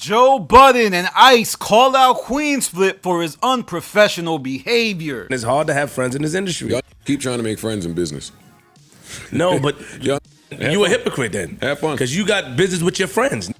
Joe Budden and Ice call out Queenzflip for his unprofessional behavior. It's hard to have friends in this industry. Y'all keep trying to make friends in business. No, but Y'all you a hypocrite then. Have fun. Because you got business with your friends.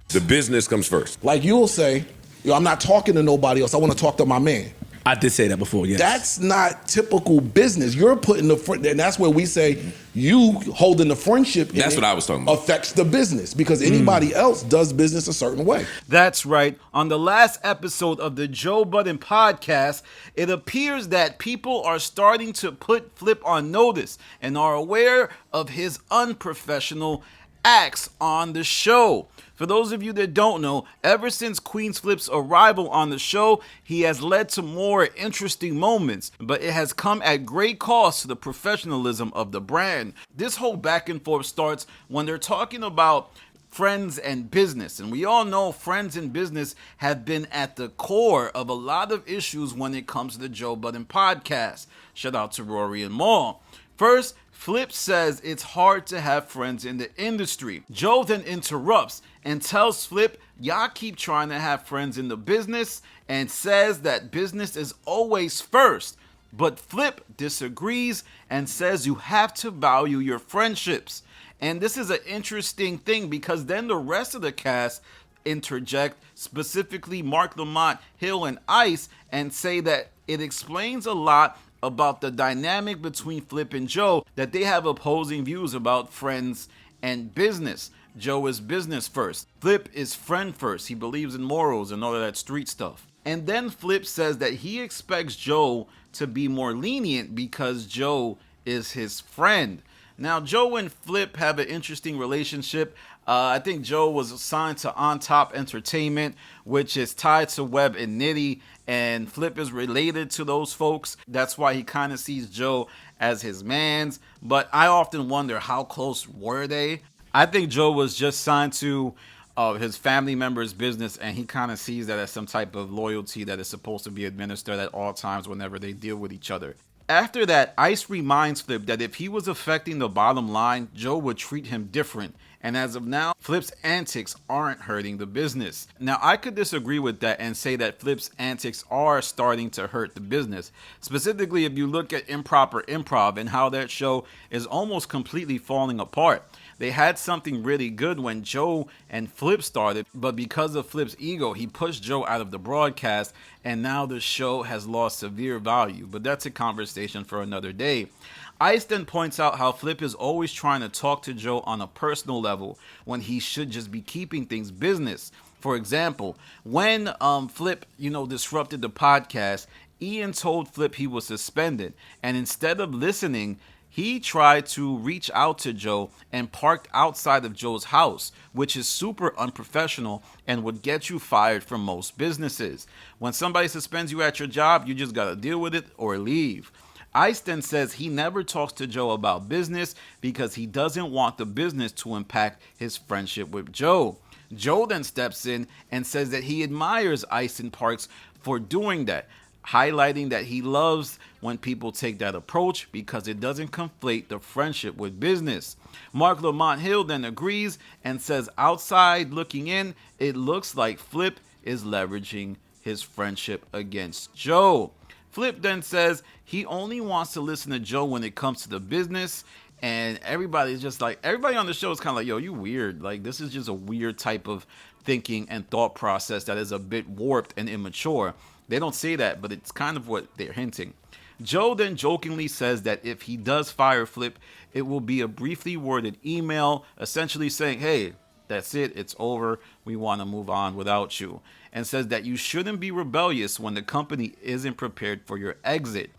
The business comes first. Like you'll say, yo, I'm not talking to nobody else. I want to talk to my man. I did say that before, yes. That's not typical business. You're putting the friend, and that's where we say you holding the friendship. That's what I was talking about. Affects the business because anybody else does business a certain way. That's right. On the last episode of the Joe Budden podcast, it appears that people are starting to put Flip on notice and are aware of his unprofessional acts on the show. For those of you that don't know, ever since Queenzflip's arrival on the show, he has led to more interesting moments, but it has come at great cost to the professionalism of the brand. This whole back and forth starts when they're talking about friends and business, and we all know friends and business have been at the core of a lot of issues when it comes to the Joe Budden podcast. Shout out to Rory and Maul. First, Flip says it's hard to have friends in the industry. Joe then interrupts and tells Flip, y'all keep trying to have friends in the business, and says that business is always first. But Flip disagrees and says you have to value your friendships. And this is an interesting thing because then the rest of the cast interject, specifically Mark Lamont, Hill, and Ice, and say that it explains a lot about the dynamic between Flip and Joe, that they have opposing views about friends and business. Joe is business first. Flip is friend first. He believes in morals and all of that street stuff. And then Flip says that he expects Joe to be more lenient because Joe is his friend. Now, Joe and Flip have an interesting relationship. I think Joe was assigned to On Top Entertainment, which is tied to Webb and Nitty, and Flip is related to those folks. That's why he kind of sees Joe as his mans. But I often wonder, how close were they? I think Joe was just signed to his family member's business, and he kind of sees that as some type of loyalty that is supposed to be administered at all times whenever they deal with each other. After that, Ice reminds Flip that if he was affecting the bottom line, Joe would treat him different. And as of now, Flip's antics aren't hurting the business. Now, I could disagree with that and say that Flip's antics are starting to hurt the business. Specifically, if you look at Improper Improv and how that show is almost completely falling apart. They had something really good when Joe and Flip started, but because of Flip's ego, he pushed Joe out of the broadcast, and now the show has lost severe value. But that's a conversation for another day. Ice then points out how Flip is always trying to talk to Joe on a personal level when he should just be keeping things business. For example, when Flip, disrupted the podcast, Ian told Flip he was suspended, and instead of listening, he tried to reach out to Joe and parked outside of Joe's house, which is super unprofessional and would get you fired from most businesses. When somebody suspends you at your job, you just gotta deal with it or leave. Ice then says he never talks to Joe about business because he doesn't want the business to impact his friendship with Joe. Joe then steps in and says that he admires Ice and Parks for doing that, highlighting that he loves when people take that approach because it doesn't conflate the friendship with business. Mark Lamont Hill then agrees and says outside looking in, it looks like Flip is leveraging his friendship against Joe. Flip then says he only wants to listen to Joe when it comes to the business, and everybody on the show is kind of like, yo, you weird. Like, this is just a weird type of thinking and thought process that is a bit warped and immature. They don't say that, but it's kind of what they're hinting. Joe then jokingly says that if he does fire Flip, it will be a briefly worded email, essentially saying, hey, that's it, it's over, we want to move on without you. And says that you shouldn't be rebellious when the company isn't prepared for your exit.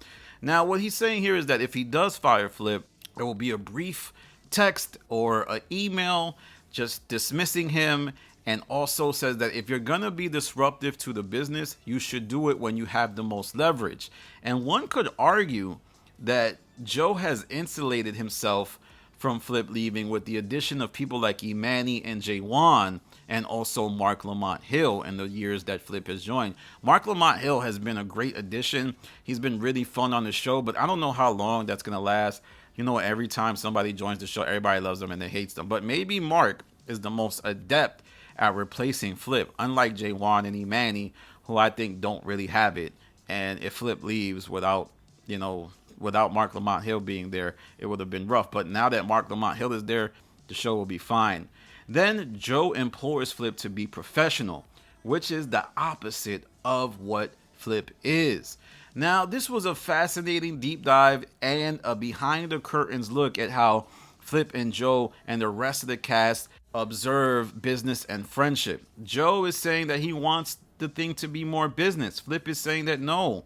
Now, what he's saying here is that if he does fire Flip, there will be a brief text or an email just dismissing him, and also says that if you're going to be disruptive to the business, you should do it when you have the most leverage. And one could argue that Joe has insulated himself from Flip leaving with the addition of people like Imani and Jaywan, and also Mark Lamont Hill in the years that Flip has joined. Mark Lamont Hill has been a great addition. He's been really fun on the show, but I don't know how long that's going to last. Every time somebody joins the show, everybody loves them and they hate them. But maybe Mark is the most adept at replacing Flip, unlike J1 and Imani, who I think don't really have it. And if Flip leaves without Mark Lamont Hill being there, it would have been rough. But now that Mark Lamont Hill is there, the show will be fine. Then Joe implores Flip to be professional, which is the opposite of what Flip is. Now, this was a fascinating deep dive and a behind the curtains look at how Flip and Joe and the rest of the cast observe business and friendship. Joe is saying that he wants the thing to be more business. Flip is saying that no,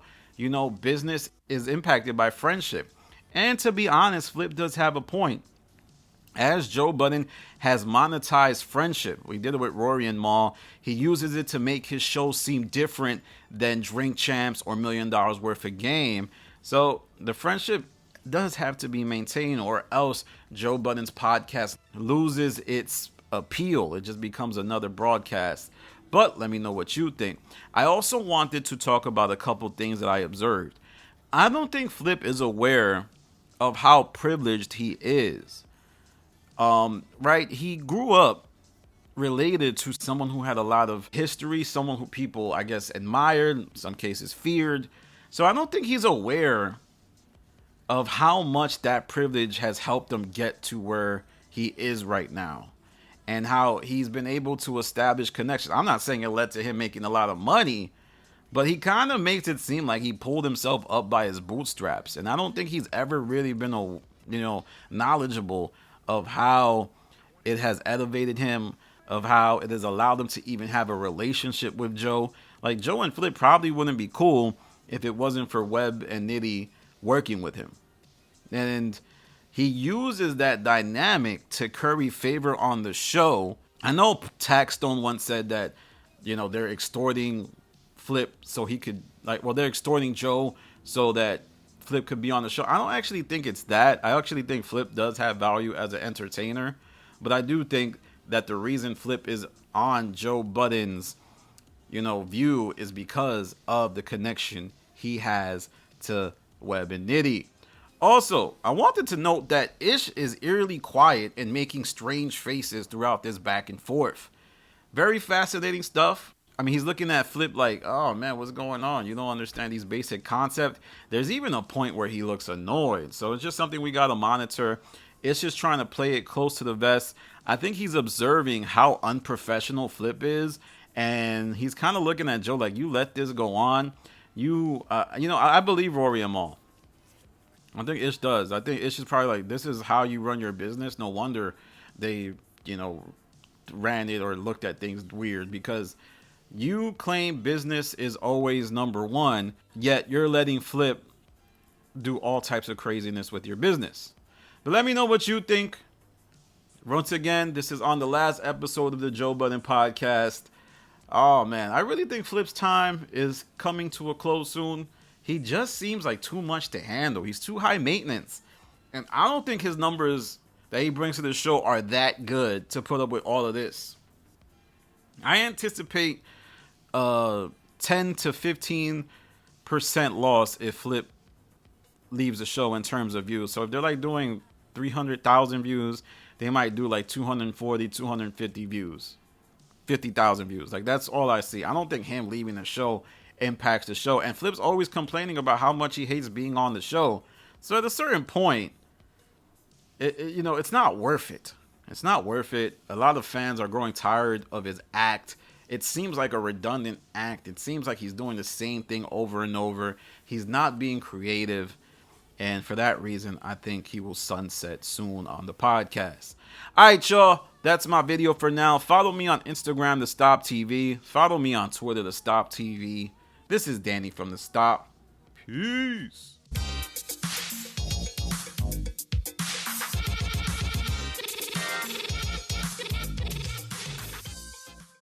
business is impacted by friendship. And to be honest, Flip does have a point. As Joe Budden has monetized friendship, we did it with Rory and Mal, he uses it to make his show seem different than Drink Champs or $1 Million Worth of Game. So the friendship does have to be maintained, or else Joe Budden's podcast loses its appeal. It just becomes another broadcast. But let me know what you think. I also wanted to talk about a couple things that I observed. I don't think Flip is aware of how privileged he is. Right? He grew up related to someone who had a lot of history, someone who people, I guess, admired, in some cases feared. So I don't think he's aware of how much that privilege has helped him get to where he is right now, and how he's been able to establish connections. I'm not saying it led to him making a lot of money, but he kind of makes it seem like he pulled himself up by his bootstraps. And I don't think he's ever really been, knowledgeable of how it has elevated him, of how it has allowed him to even have a relationship with Joe. Like, Joe and Flip probably wouldn't be cool if it wasn't for Webb and Nitty working with him. And he uses that dynamic to curry favor on the show. I know Taxstone once said that, they're extorting Flip so he could, they're extorting Joe so that Flip could be on the show. I don't actually think it's that. I actually think Flip does have value as an entertainer. But I do think that the reason Flip is on Joe Budden's, view is because of the connection he has to Webb and Nitty. Also, I wanted to note that Ish is eerily quiet and making strange faces throughout this back and forth. Very fascinating stuff. I mean, he's looking at Flip like, oh man, what's going on? You don't understand these basic concepts. There's even a point where he looks annoyed. So it's just something we got to monitor. It's just trying to play it close to the vest. I think he's observing how unprofessional Flip is. And he's kind of looking at Joe like, you let this go on. I believe Rory and Mal. I think Ish does. I think Ish is probably like, this is how you run your business. No wonder they, ran it or looked at things weird, because you claim business is always number one, yet you're letting Flip do all types of craziness with your business. But let me know what you think. Once again, this is on the last episode of the Joe Budden podcast. Oh man, I really think Flip's time is coming to a close soon. He just seems like too much to handle. He's too high maintenance. And I don't think his numbers that he brings to the show are that good to put up with all of this. I anticipate 10 to 15% loss if Flip leaves the show in terms of views. So if they're doing 300,000 views, they might do 240, 250 views, 50,000 views. That's all I see. I don't think him leaving the show impacts the show. And Flip's always complaining about how much he hates being on the show. So at a certain point, it's not worth it. It's not worth it. A lot of fans are growing tired of his act. It seems like a redundant act. It seems like he's doing the same thing over and over. He's not being creative. And for that reason, I think he will sunset soon on the podcast. All right, y'all. That's my video for now. Follow me on Instagram, The Stop TV. Follow me on Twitter, The Stop TV. This is Danny from The Stop. Peace.